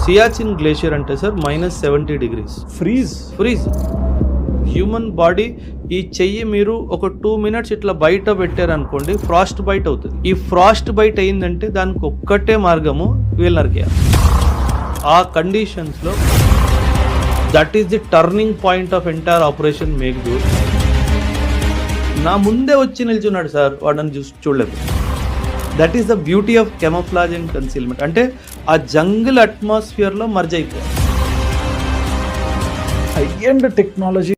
Siachen glacier అంటే sir -70 degrees freeze. Human body ఈ చెయ్యి మీరు ఒక 2 minutes ఇట్లా బయట పెట్టారనుకోండి, ఫ్రాస్ట్ బైట్ అవుతుంది. ఈ ఫ్రాస్ట్ బైట్ అయిందంటే దానికి ఒక్కటే మార్గము, వీళ్ళు నరికేయాలి. ఆ కండిషన్స్లో that is the turning point of entire operation Meghdoot. నా ముందే వచ్చి నిల్చున్నాడు సార్, వాడని చూడలేదు. That is the beauty of camouflage and concealment. అంటే ఆ జంగిల్ అట్మాస్ఫియర్లో మర్జ్ అయిపోయింది. High end technology